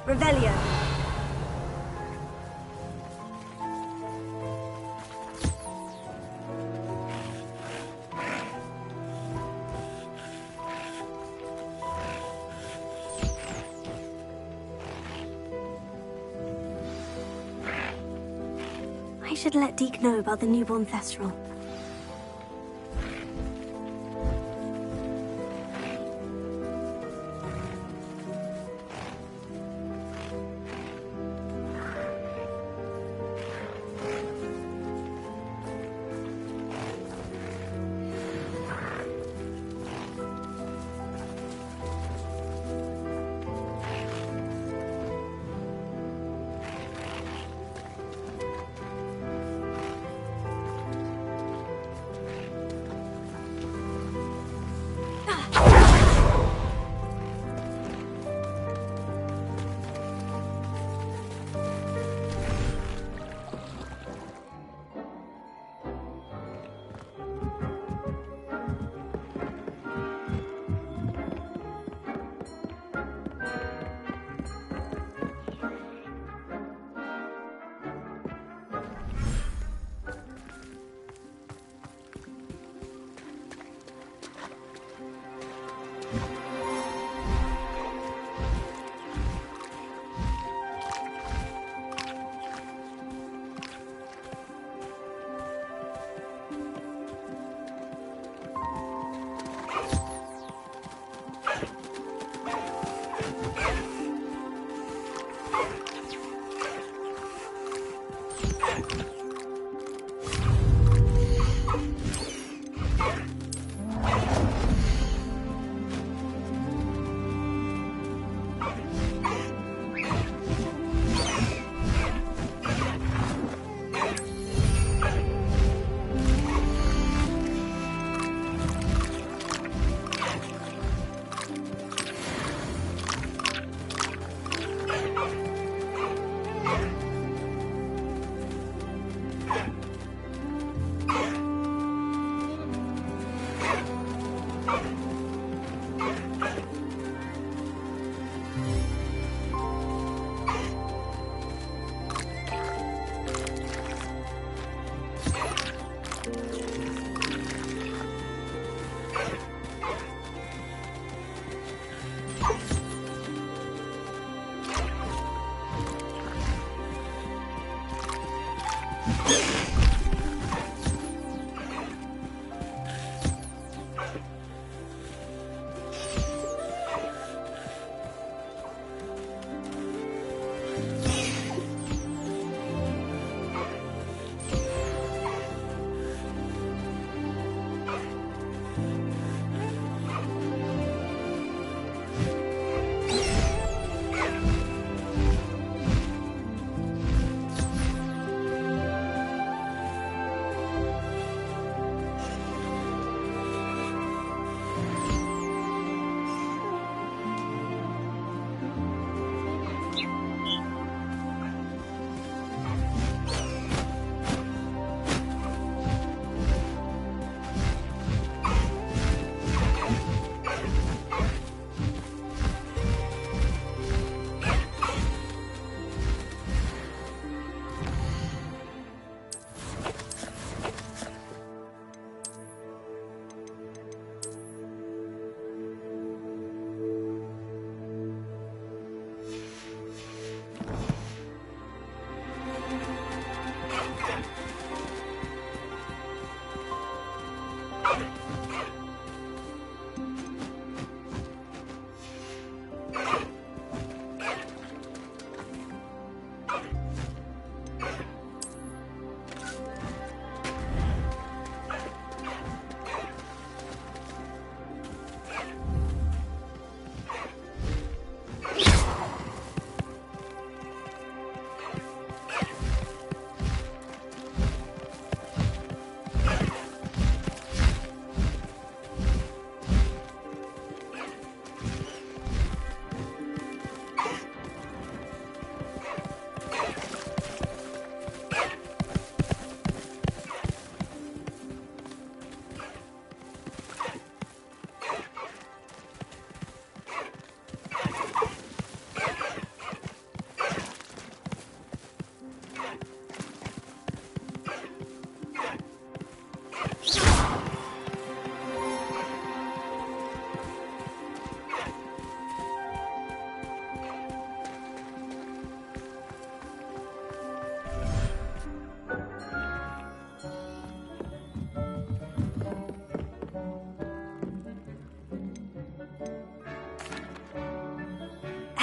Revelio. I should let Deke know about the newborn Thestral.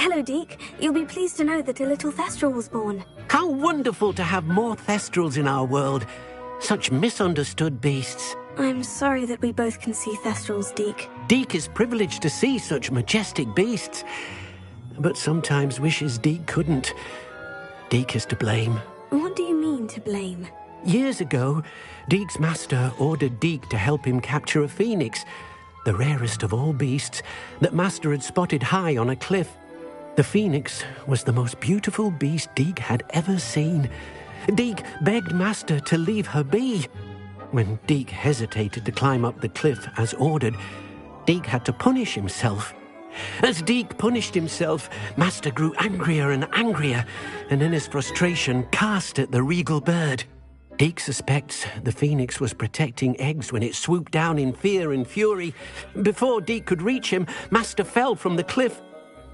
Hello, Deke. You'll be pleased to know that a little Thestral was born. How wonderful to have more Thestrals in our world. Such misunderstood beasts. I'm sorry that we both can see Thestrals, Deke. Deke is privileged to see such majestic beasts, but sometimes wishes Deke couldn't. Deke is to blame. What do you mean, to blame? Years ago, Deke's master ordered Deke to help him capture a phoenix, the rarest of all beasts, that master had spotted high on a cliff. The phoenix was the most beautiful beast Deke had ever seen. Deke begged master to leave her be. When Deke hesitated to climb up the cliff as ordered, Deke had to punish himself. As Deke punished himself, master grew angrier and angrier, and in his frustration cast at the regal bird. Deke suspects the phoenix was protecting eggs when it swooped down in fear and fury. Before Deke could reach him, master fell from the cliff.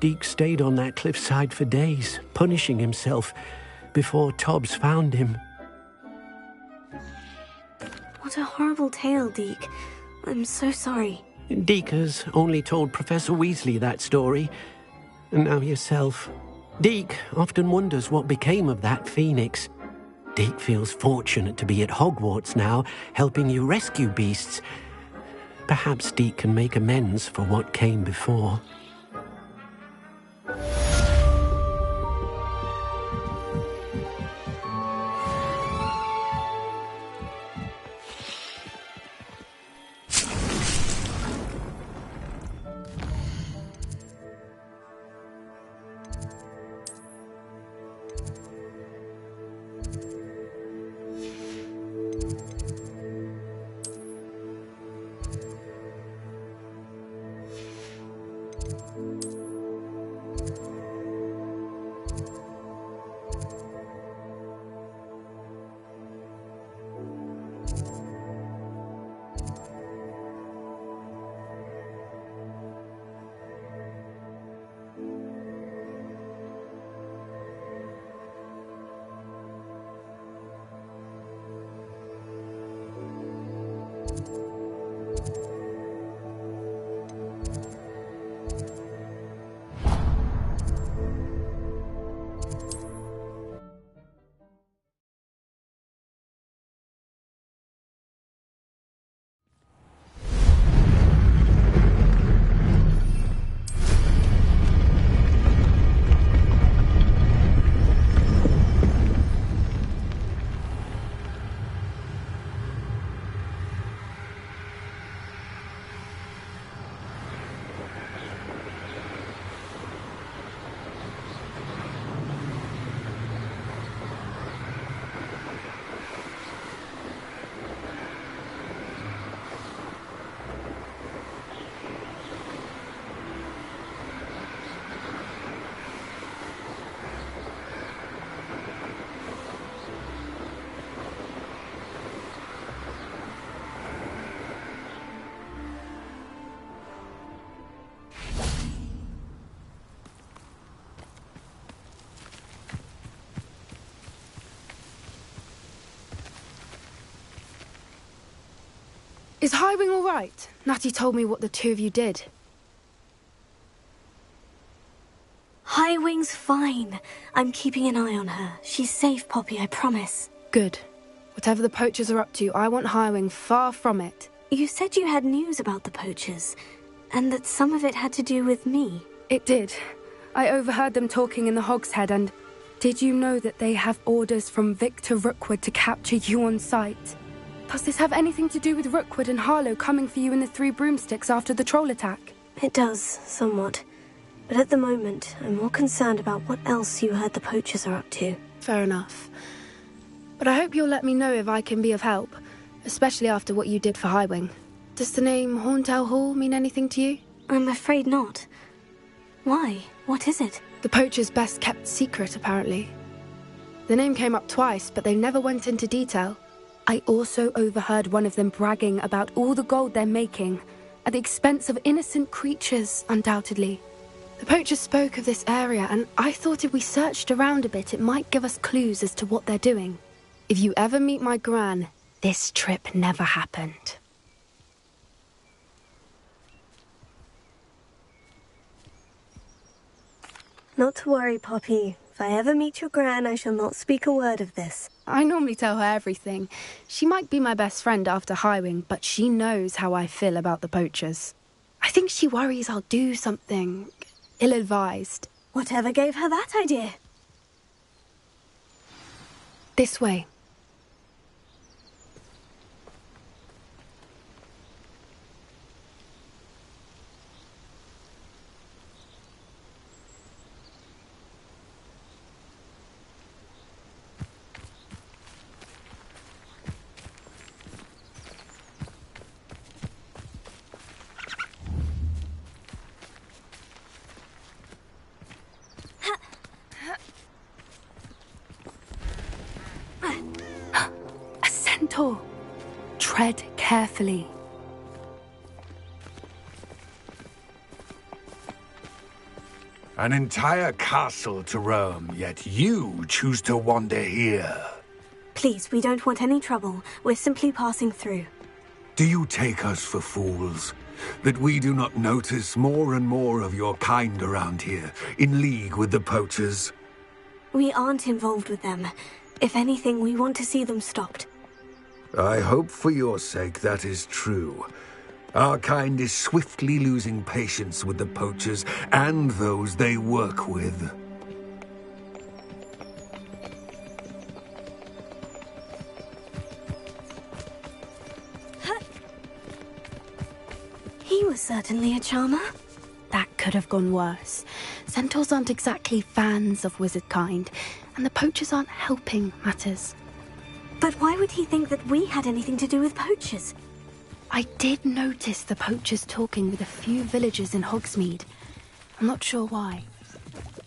Deke stayed on that cliffside for days, punishing himself, before Tobbs found him. What a horrible tale, Deke. I'm so sorry. Deke has only told Professor Weasley that story, and now yourself. Deke often wonders what became of that phoenix. Deke feels fortunate to be at Hogwarts now, helping you rescue beasts. Perhaps Deke can make amends for what came before. Is Highwing all right? Natty told me what the two of you did. Highwing's fine. I'm keeping an eye on her. She's safe, Poppy, I promise. Good. Whatever the poachers are up to, I want Highwing far from it. You said you had news about the poachers, and that some of it had to do with me. It did. I overheard them talking in the Hogshead, and did you know that they have orders from Victor Rookwood to capture you on sight? Does this have anything to do with Rookwood and Harlow coming for you in the Three Broomsticks after the troll attack? It does, somewhat. But at the moment, I'm more concerned about what else you heard the poachers are up to. Fair enough. But I hope you'll let me know if I can be of help, especially after what you did for Highwing. Does the name Horntail Hall mean anything to you? I'm afraid not. Why? What is it? The poachers' best kept secret, apparently. The name came up twice, but they never went into detail. I also overheard one of them bragging about all the gold they're making, at the expense of innocent creatures, undoubtedly. The poachers spoke of this area, and I thought if we searched around a bit, it might give us clues as to what they're doing. If you ever meet my Gran, this trip never happened. Not to worry, Poppy. If I ever meet your gran, I shall not speak a word of this. I normally tell her everything. She might be my best friend after Highwing, but she knows how I feel about the poachers. I think she worries I'll do something ill-advised. Whatever gave her that idea? This way. Tread carefully. An entire castle to roam, yet you choose to wander here. Please, we don't want any trouble. We're simply passing through. Do you take us for fools? That we do not notice more and more of your kind around here, in league with the poachers? We aren't involved with them. If anything, we want to see them stopped. I hope for your sake that is true. Our kind is swiftly losing patience with the poachers and those they work with. He was certainly a charmer. That could have gone worse. Centaurs aren't exactly fans of wizard kind, and the poachers aren't helping matters. But why would he think that we had anything to do with poachers? I did notice the poachers talking with a few villagers in Hogsmeade. I'm not sure why.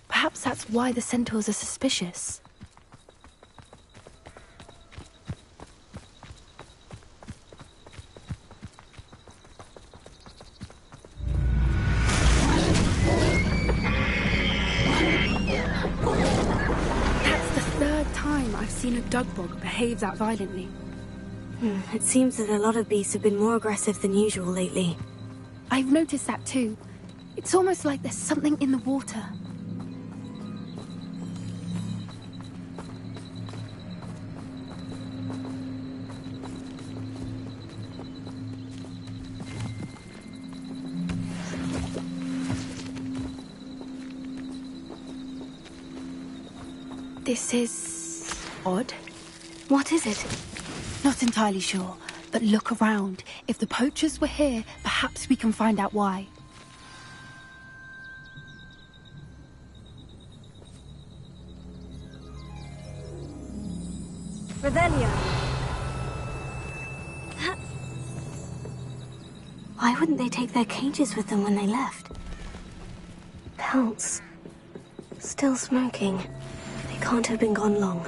Perhaps that's why the centaurs are suspicious. I've seen a dugbog behave that violently. It seems that a lot of beasts have been more aggressive than usual lately. I've noticed that too. It's almost like there's something in the water. This is odd. What is it? Not entirely sure, but look around. If the poachers were here, perhaps we can find out why. Revelio! Why wouldn't they take their cages with them when they left? Pelts. Still smoking. They can't have been gone long.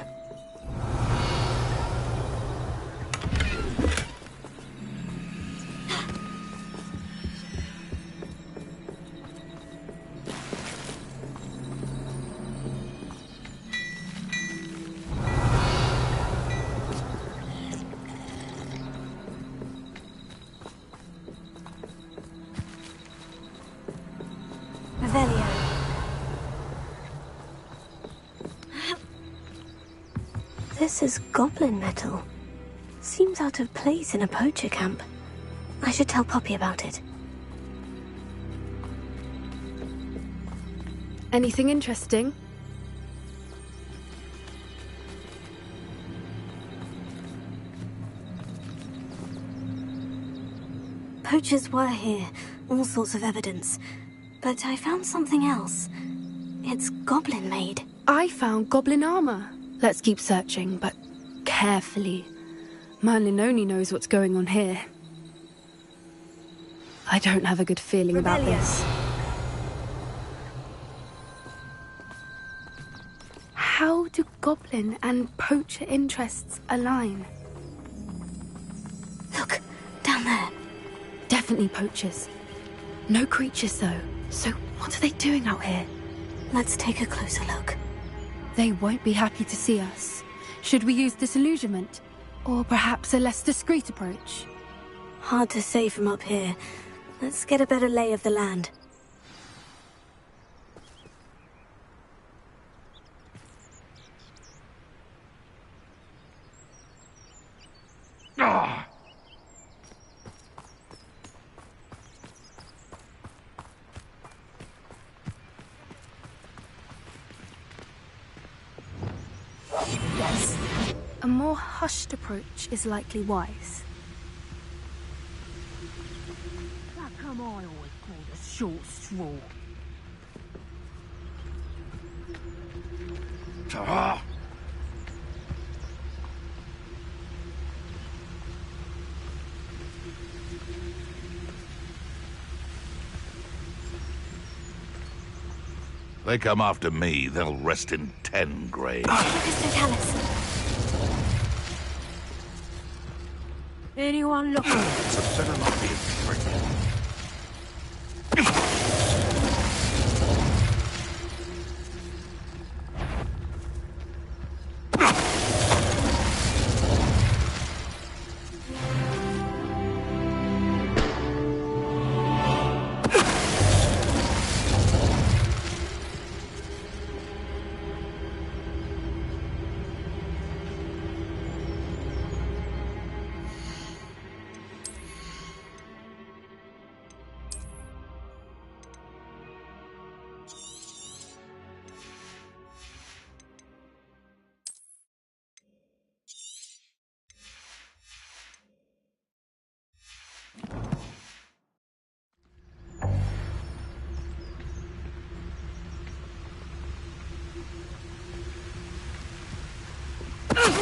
This is goblin metal. Seems out of place in a poacher camp. I should tell Poppy about it. Anything interesting? Poachers were here, all sorts of evidence. But I found something else. It's goblin-made. I found goblin armor. Let's keep searching, but carefully. Merlin only knows what's going on here. I don't have a good feeling about this. How do goblin and poacher interests align? Look, down there. Definitely poachers. No creatures, though. So what are they doing out here? Let's take a closer look. They won't be happy to see us. Should we use disillusionment? Or perhaps a less discreet approach? Hard to say from up here. Let's get a better lay of the land. a more hushed approach is likely wise. How come I always called a short straw? Ta! They come after me, they'll rest in 10 graves. Mr. Tallis. Anyone looking? It's a better not be a trick.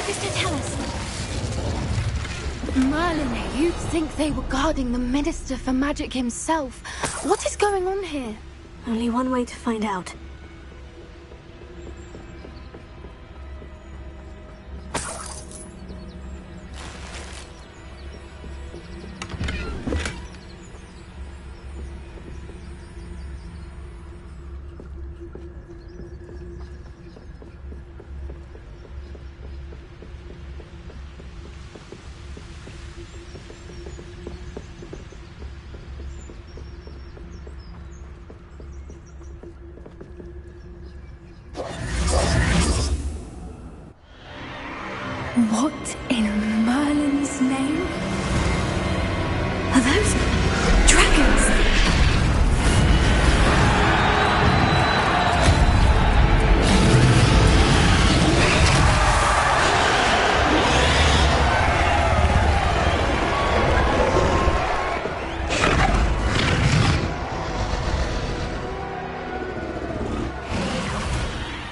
Mr. Tallis. Merlin, you'd think they were guarding the Minister for Magic himself. What is going on here? Only one way to find out. What in Merlin's name? Are those dragons?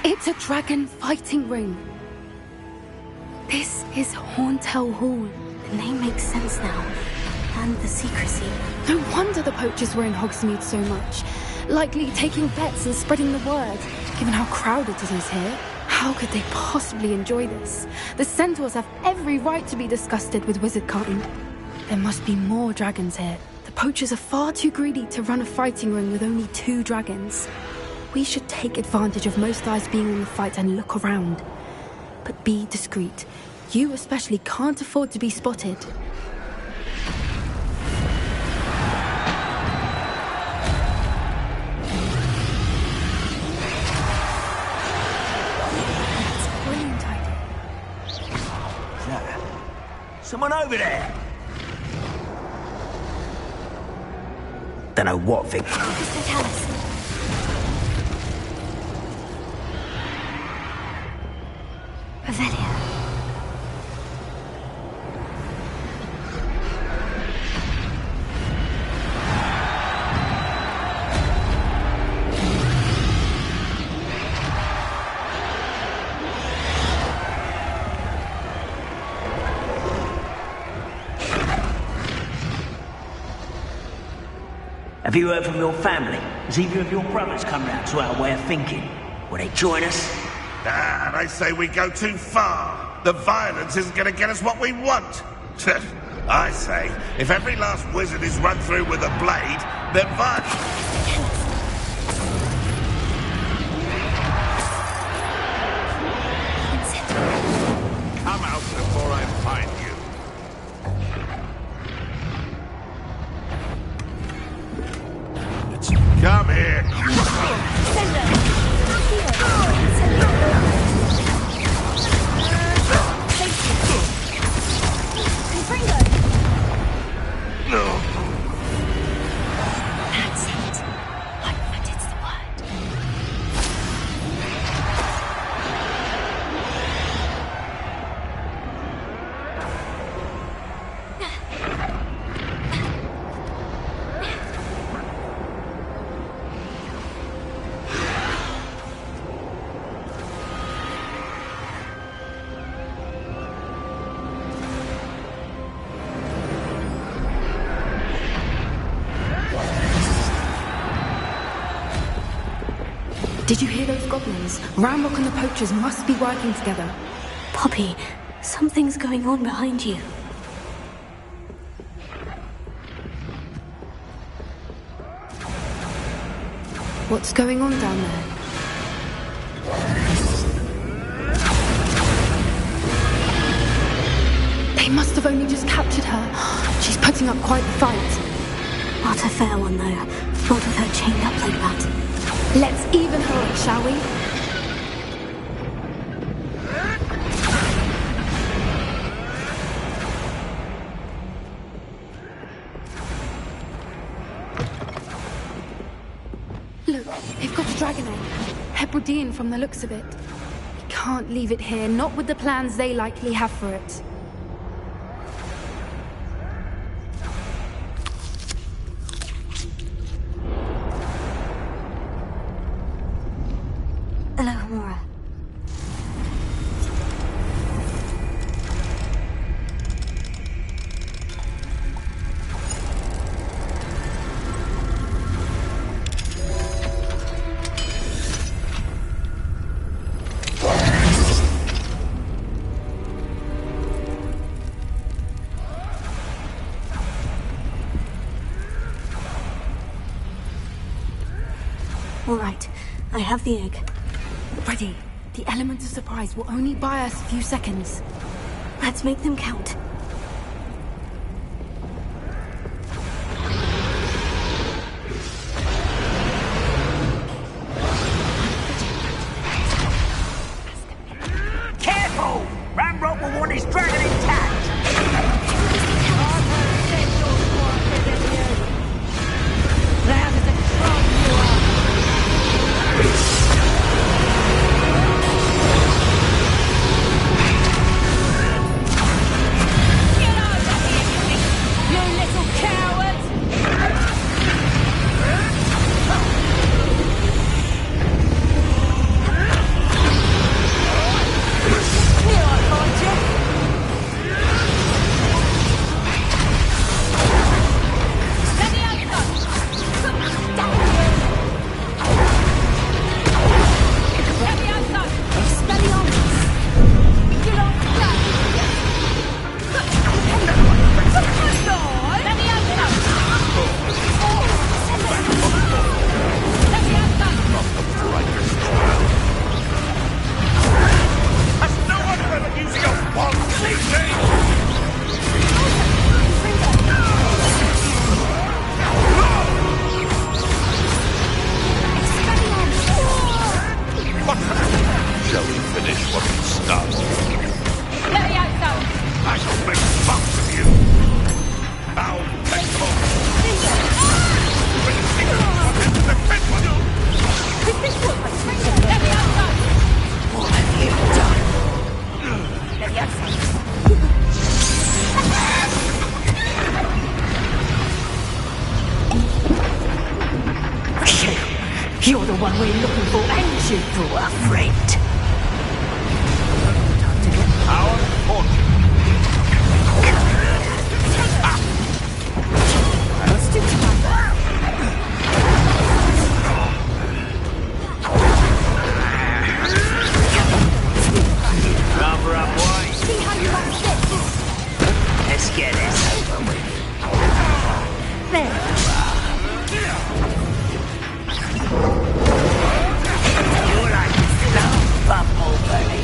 It's a dragon fighting ring. This is Hauntel Hall. The name makes sense now. And the secrecy. No wonder the poachers were in Hogsmeade so much. Likely taking bets and spreading the word. Given how crowded it is here, how could they possibly enjoy this? The centaurs have every right to be disgusted with wizardkind. There must be more dragons here. The poachers are far too greedy to run a fighting ring with only 2 dragons. We should take advantage of most eyes being on the fight and look around. But be discreet. You especially can't afford to be spotted. That's a brilliant idea. Someone over there. Don't know what, Vic. Mr. Tallis. Revelia. Have you heard from your family? Has either of your brothers come round to our way of thinking? Will they join us? Ah, they say we go too far. The violence isn't going to get us what we want. I say, if every last wizard is run through with a blade, then come out before I find you. Come here. That's it. That is the word. Did you hear those goblins? Ramrock and the poachers must be working together. Poppy, something's going on behind you. What's going on down there? They must have only just captured her. She's putting up quite the fight. Not a fair one, though. Not with her chained up like that. Let's even her up, shall we? Look, they've got a dragon egg. Hebridean from the looks of it. We can't leave it here, not with the plans they likely have for it. Alohomora. All right, I have the egg. Ready. The element of surprise will only buy us a few seconds. Let's make them count. Careful! Ramrock will want his dragon intact! You're the one we're looking for, and you brought a friend. Time to get Our fortune. Let's do together. Cover up, boy. See how you like this. Let's get this over with. There. You like slow bubble, buddy.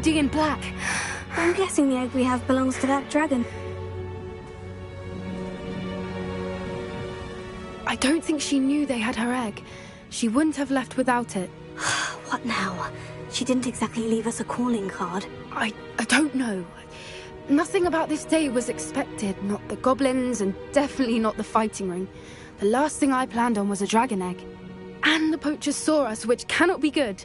lady in black. I'm guessing the egg we have belongs to that dragon. I don't think she knew they had her egg. She wouldn't have left without it. What now? She didn't exactly leave us a calling card. I don't know. Nothing about this day was expected. Not the goblins, and definitely not the fighting ring. The last thing I planned on was a dragon egg. And the poachers saw us, which cannot be good.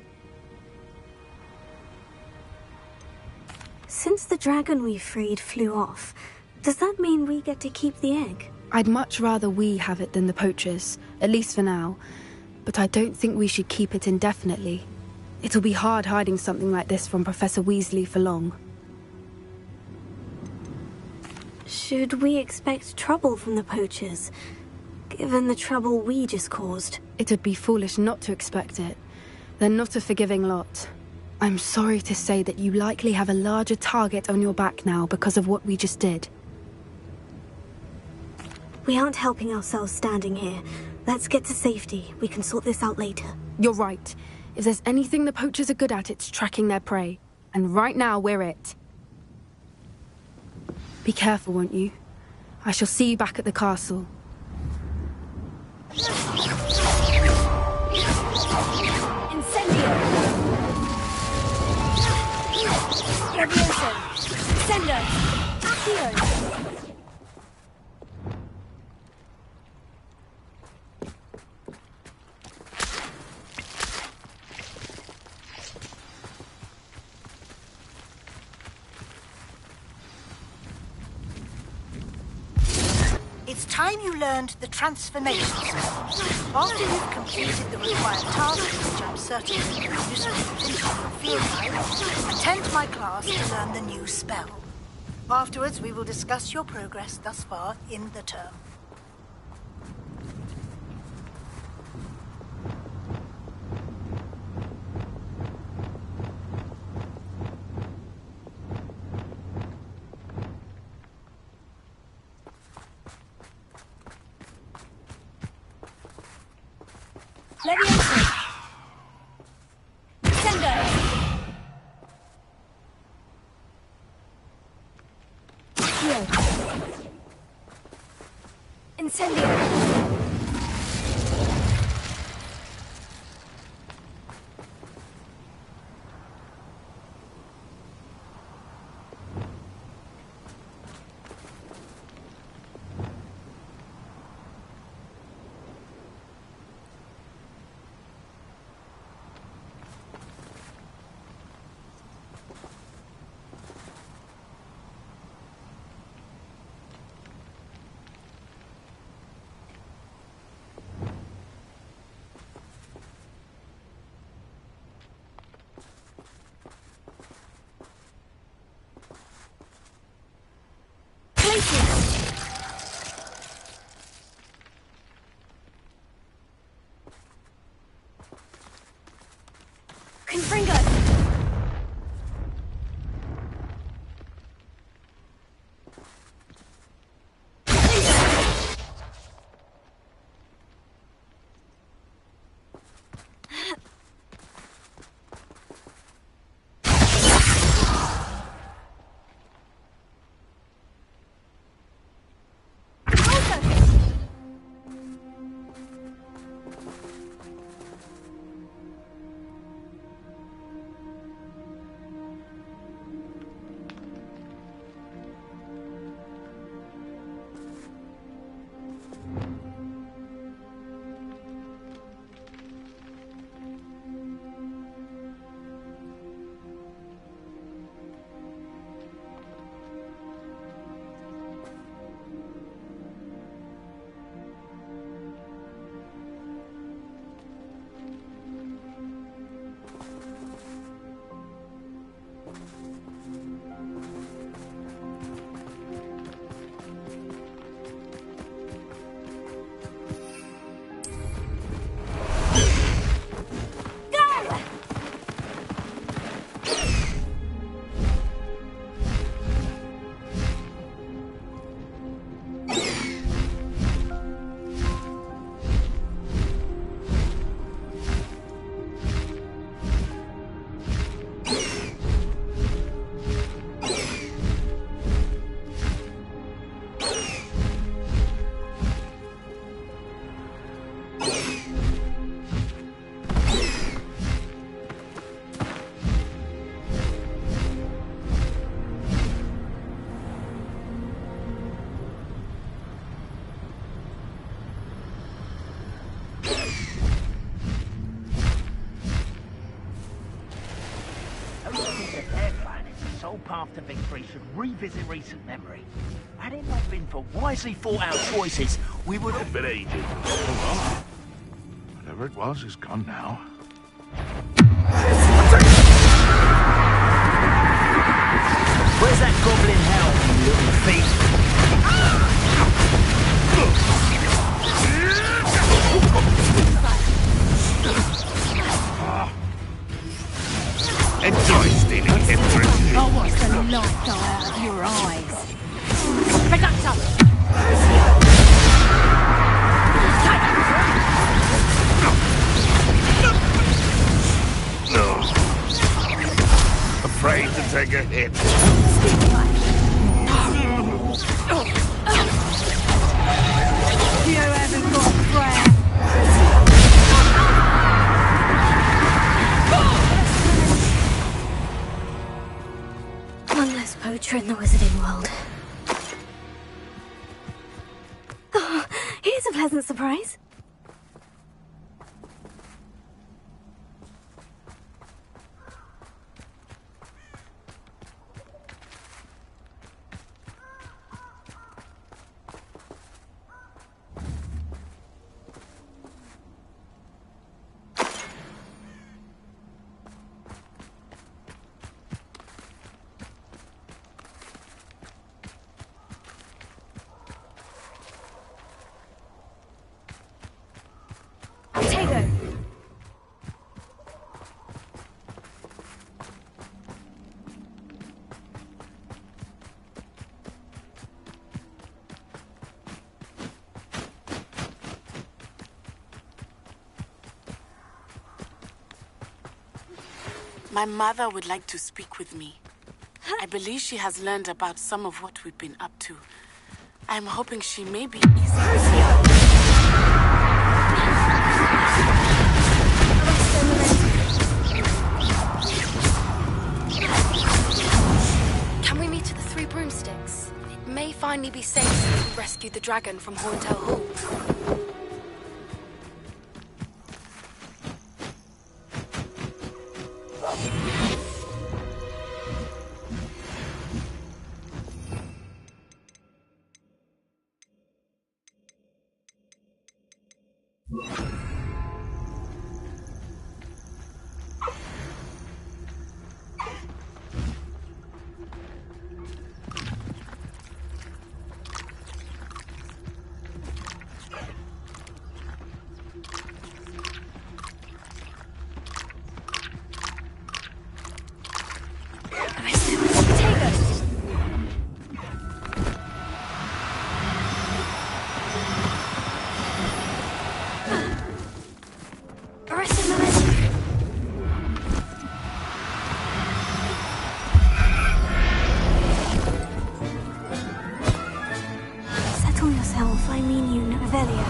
Since the dragon we freed flew off, does that mean we get to keep the egg? I'd much rather we have it than the poachers, at least for now. But I don't think we should keep it indefinitely. It'll be hard hiding something like this from Professor Weasley for long. Should we expect trouble from the poachers, given the trouble we just caused? It'd be foolish not to expect it. They're not a forgiving lot. I'm sorry to say that you likely have a larger target on your back now because of what we just did. We aren't helping ourselves standing here. Let's get to safety. We can sort this out later. You're right. If there's anything the poachers are good at, it's tracking their prey. And right now, we're it. Be careful, won't you? I shall see you back at the castle. Incendio! Levioso! Sendo! Accio! It's time you learned the transformation spell. After you've completed the required tasks, which I'm certain will be useful to finish your field guide, attend my class to learn the new spell. Afterwards, we will discuss your progress thus far in the term. Levioso! Sendo! Accio! Incendio! after victory should revisit recent memory. Had it not been for wisely thought out choices, we would have been ages. Oh well. Whatever it was is gone now. Where's that goblin hell, you little thief? Enjoy stealing him for a treat. I'll watch the light go out of your eyes. Pick up something. Afraid to take a hit. You haven't got breath. One less poacher in the wizarding world. Oh, here's a pleasant surprise. My mother would like to speak with me. I believe she has learned about some of what we've been up to. I'm hoping she may be easy to hear. Can we meet at the Three Broomsticks? It may finally be safe if we rescue the dragon from Horntail Hall. I mean you, Novelia.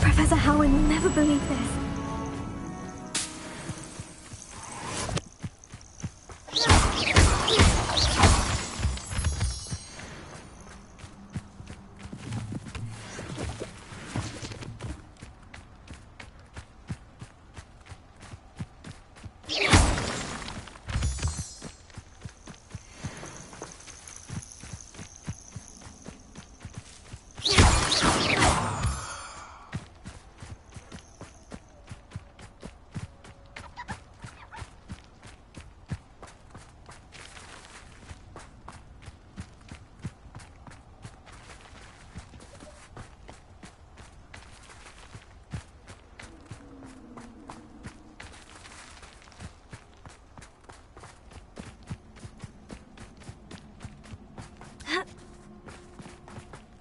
Professor Howard will never believe this.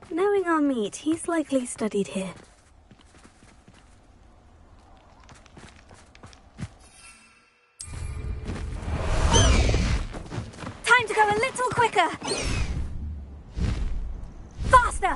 Knowing our meat, he's likely studied here. Quicker! Faster!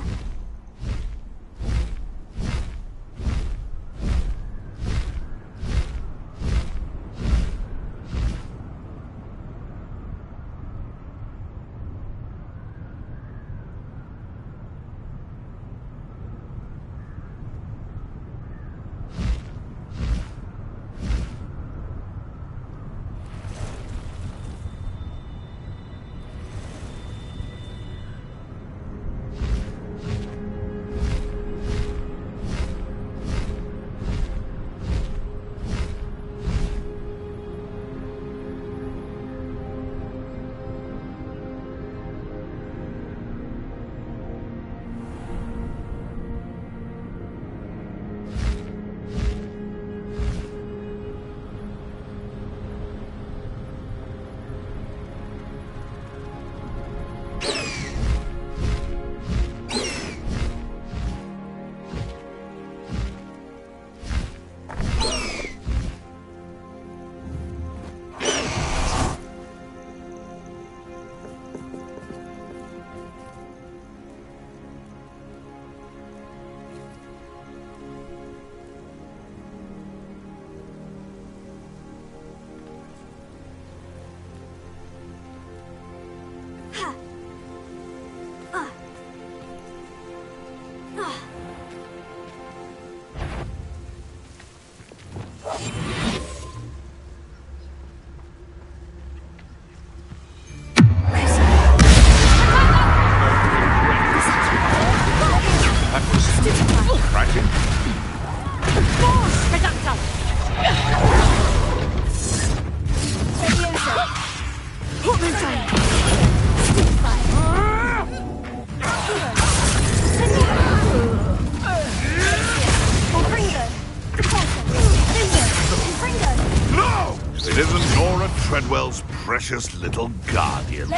Precious little guardian.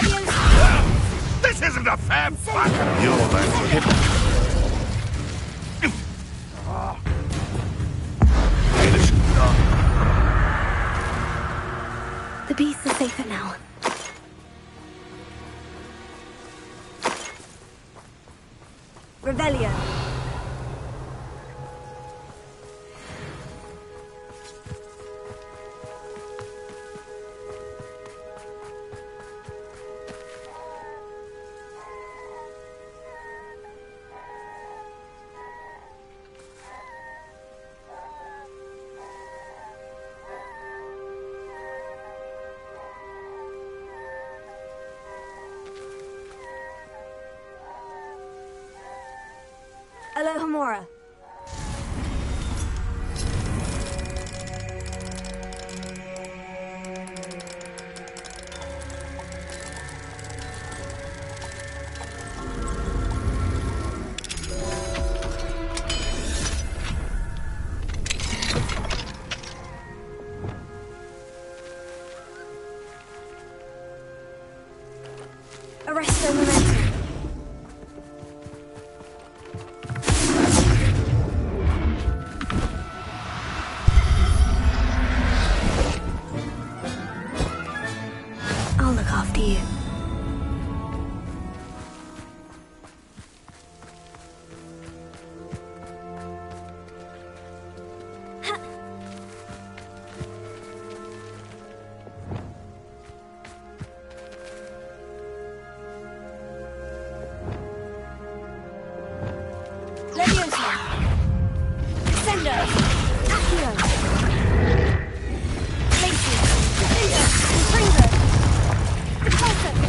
This isn't a fair fight. You're that The beasts are safer now. Revelio. Alohomora. Arresto momentum. I'll look after you. Leviosa! Ascendo! Accio! Lacey! Defender! Impringer! Repulsor!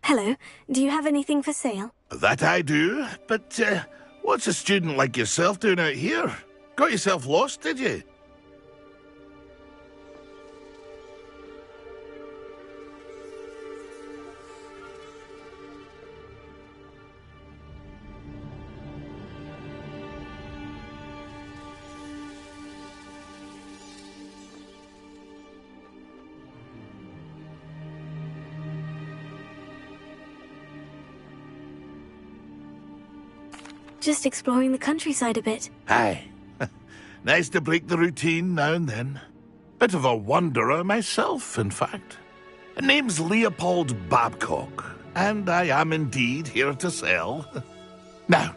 Hello. Do you have anything for sale? That I do, but what's a student like yourself doing out here? Got yourself lost, did you? Just exploring the countryside a bit. Aye. Nice to break the routine now and then. Bit of a wanderer myself, in fact. Name's Leopold Babcock, and I am indeed here to sell. Now,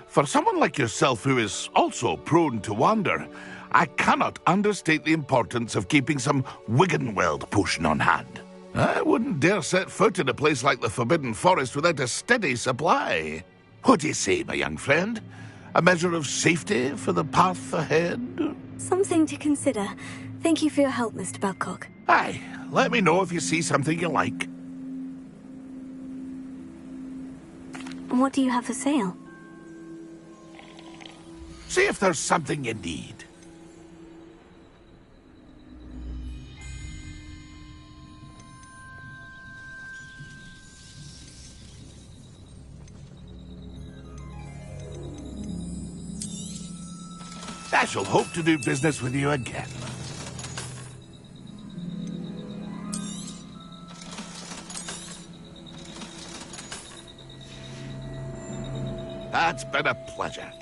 for someone like yourself who is also prone to wander, I cannot understate the importance of keeping some Wiggenweld potion on hand. I wouldn't dare set foot in a place like the Forbidden Forest without a steady supply. What do you say, my young friend? A measure of safety for the path ahead? Something to consider. Thank you for your help, Mr. Babcock. Aye, let me know if you see something you like. What do you have for sale? See if there's something you need. I shall hope to do business with you again. That's been a pleasure.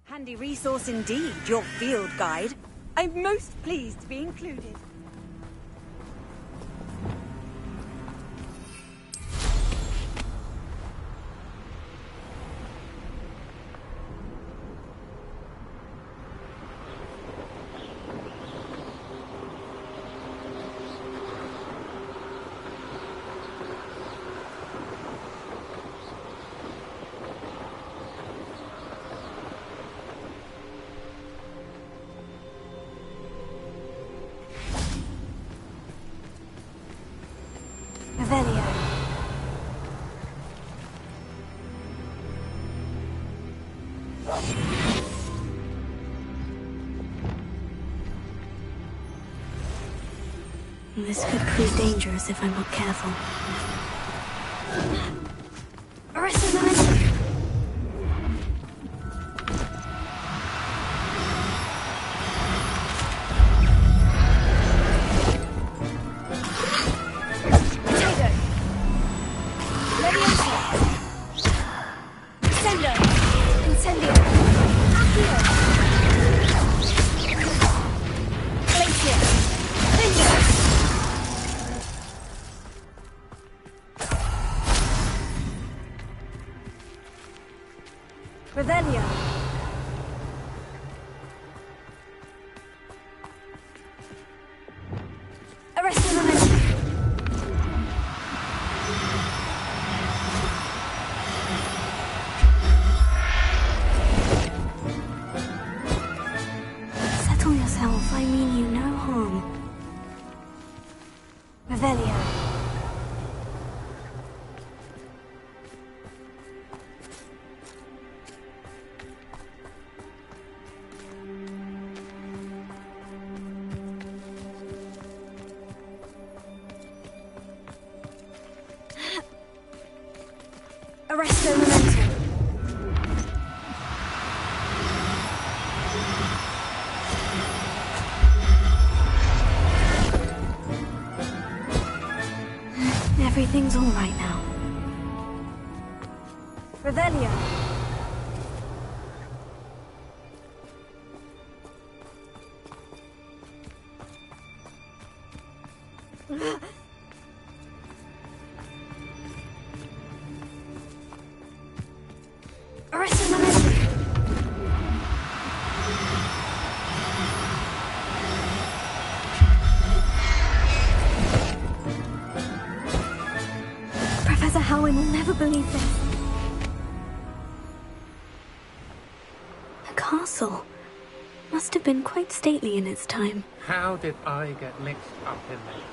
Handy resource indeed, your field guide. I'm most pleased to be included. Revelio. This could prove dangerous if I'm not careful. Arrest the momentum! Revelio. Arrest the momentum. Settle yourself, I mean you no harm. Revelio. Arrest the momentum. Everything's all right now. Revelio. Arrest the momentum. Professor Howin will never believe this. The castle must have been quite stately in its time. How did I get mixed up in this?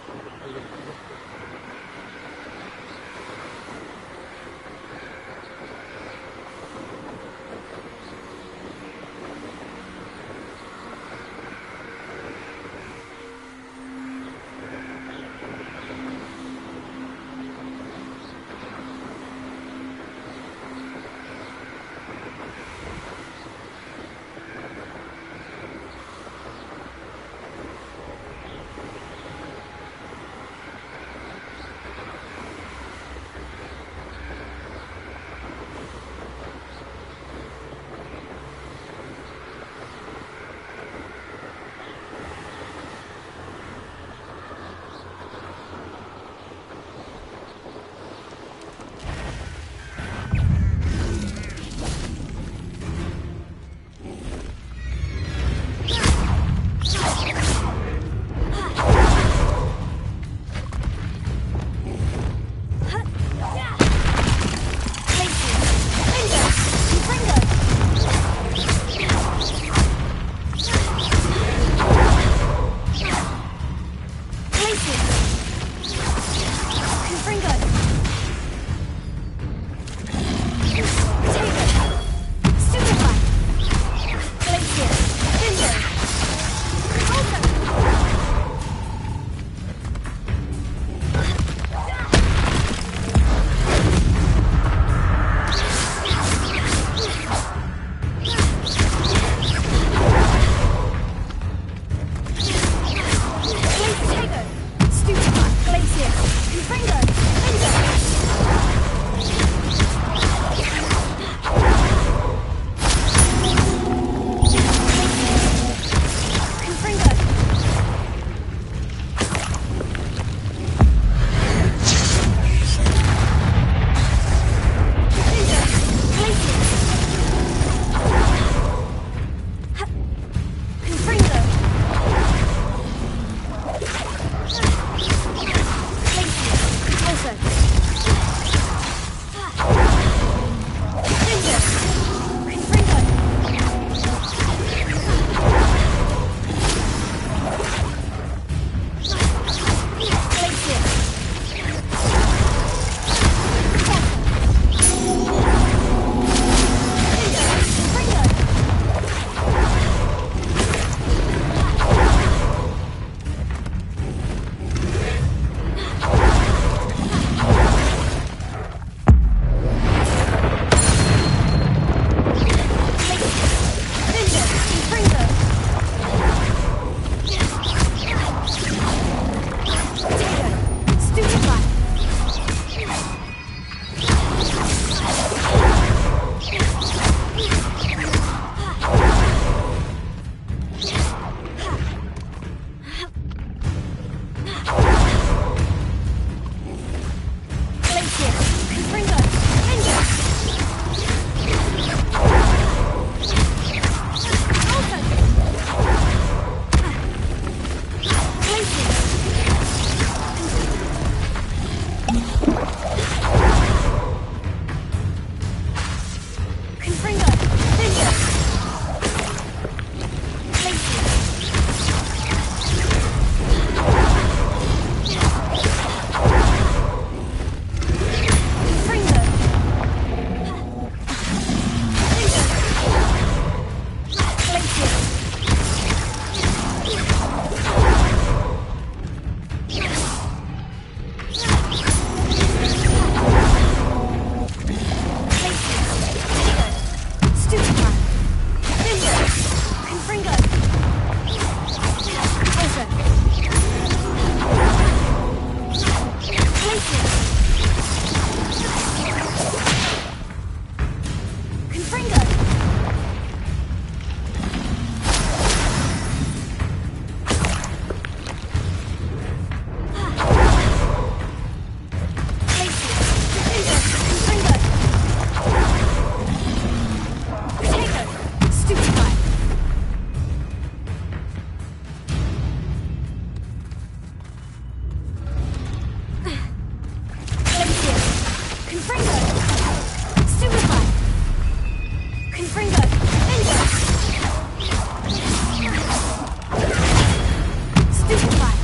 Stupefy!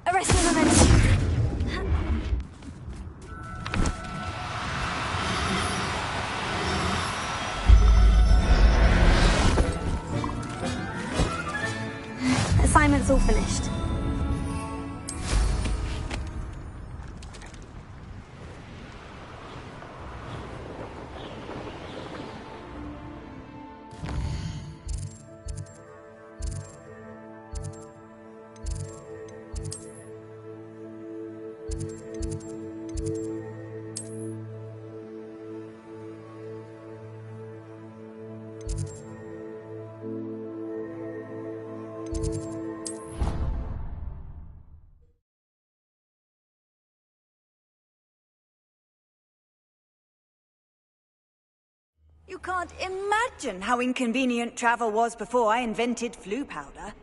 Arresting momentum. Assignment's all finished. You can't imagine how inconvenient travel was before I invented flu powder.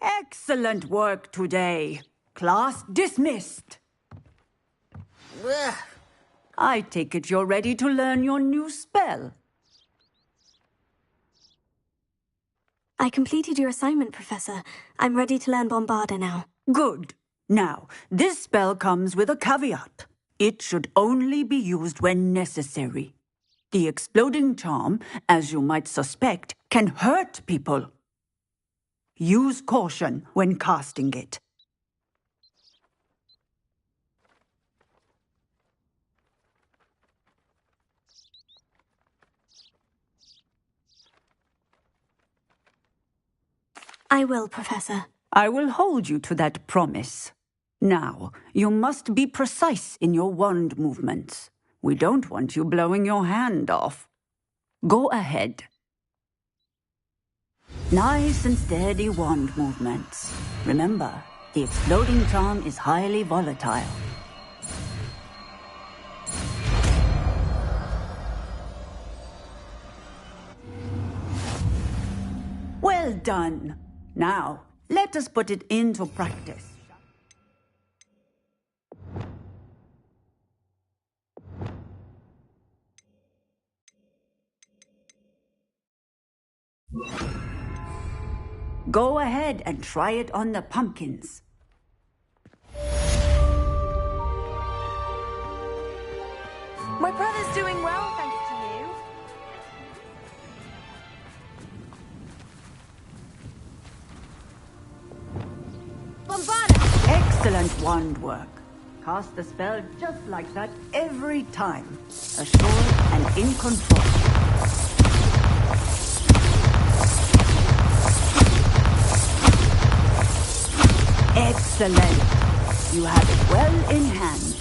Excellent work today. Class dismissed. Ugh. I take it you're ready to learn your new spell. I completed your assignment, Professor. I'm ready to learn Bombarda now. Good. Now, this spell comes with a caveat. It should only be used when necessary. The exploding charm, as you might suspect, can hurt people. Use caution when casting it. I will, Professor. I will hold you to that promise. Now, you must be precise in your wand movements. We don't want you blowing your hand off. Go ahead. Nice and steady wand movements. Remember, the exploding charm is highly volatile. Well done. Now, let us put it into practice. Go ahead and try it on the pumpkins. My brother's doing well, thanks to you. Bombarda! Excellent wand work. Cast the spell just like that every time. Assured and in control. Excellent. You have it well in hand.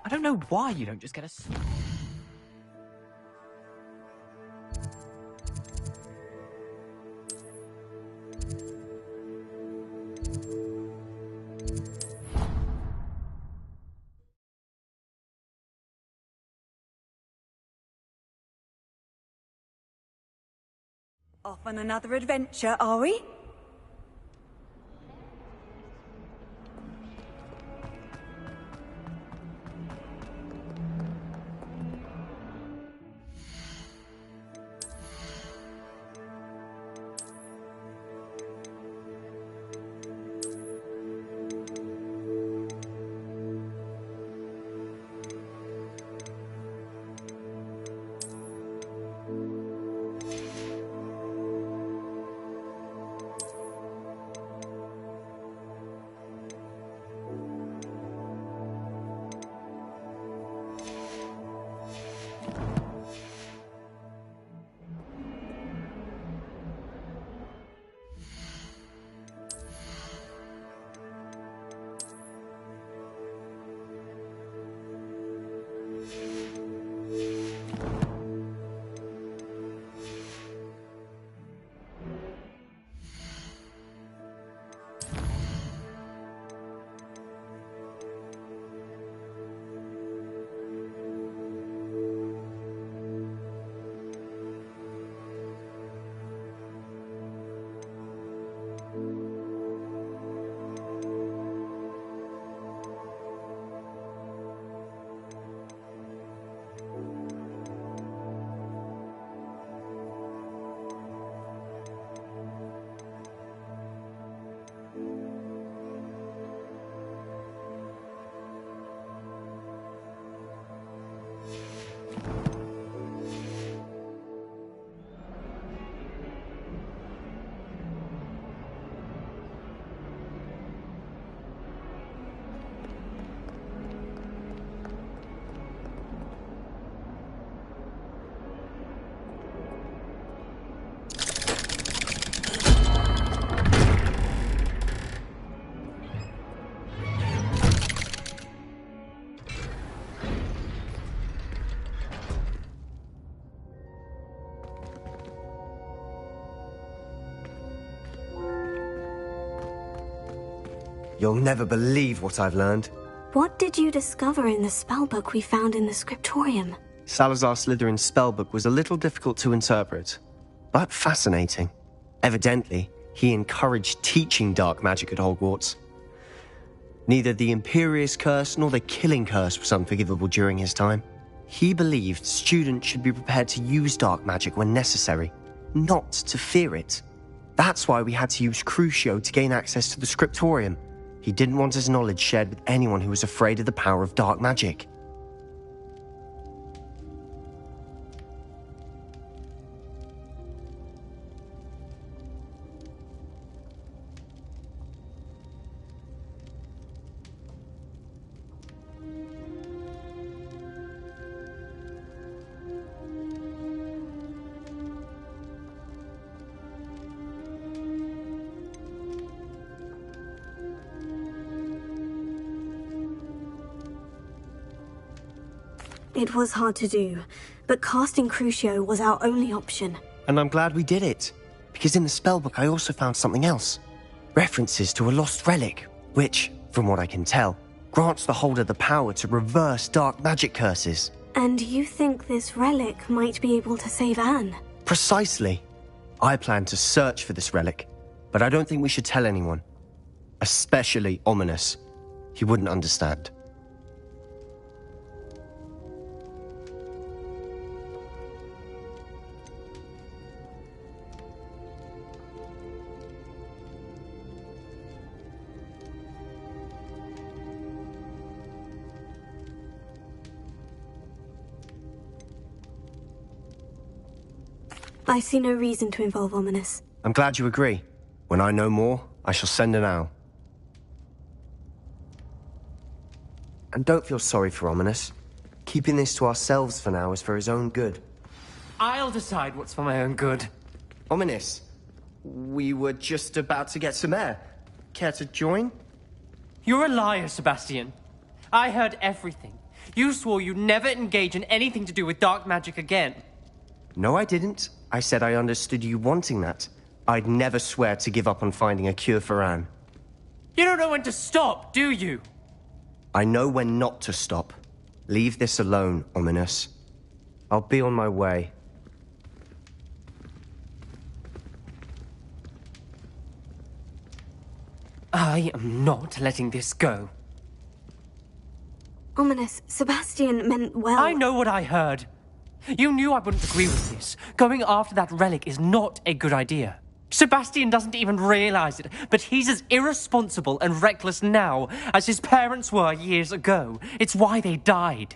I don't know why you don't just get a... Off on another adventure, are we? You'll never believe what I've learned. What did you discover in the spellbook we found in the scriptorium? Salazar Slytherin's spellbook was a little difficult to interpret, but fascinating. Evidently, he encouraged teaching dark magic at Hogwarts. Neither the Imperious Curse nor the Killing Curse was unforgivable during his time. He believed students should be prepared to use dark magic when necessary, not to fear it. That's why we had to use Crucio to gain access to the scriptorium. He didn't want his knowledge shared with anyone who was afraid of the power of dark magic. It was hard to do, but casting Crucio was our only option. And I'm glad we did it, because in the spellbook I also found something else. References to a lost relic, which, from what I can tell, grants the holder the power to reverse dark magic curses. And you think this relic might be able to save Anne? Precisely. I plan to search for this relic, but I don't think we should tell anyone. Especially Ominous. He wouldn't understand. I see no reason to involve Ominous. I'm glad you agree. When I know more, I shall send an owl. And don't feel sorry for Ominous. Keeping this to ourselves for now is for his own good. I'll decide what's for my own good. Ominous, we were just about to get some air. Care to join? You're a liar, Sebastian. I heard everything. You swore you'd never engage in anything to do with dark magic again. No, I didn't. I said I understood you wanting that. I'd never swear to give up on finding a cure for Anne. You don't know when to stop, do you? I know when not to stop. Leave this alone, Ominous. I'll be on my way. I am not letting this go. Ominous, Sebastian meant well. I know what I heard. You knew I wouldn't agree with this. Going after that relic is not a good idea. Sebastian doesn't even realize it, but he's as irresponsible and reckless now as his parents were years ago. It's why they died.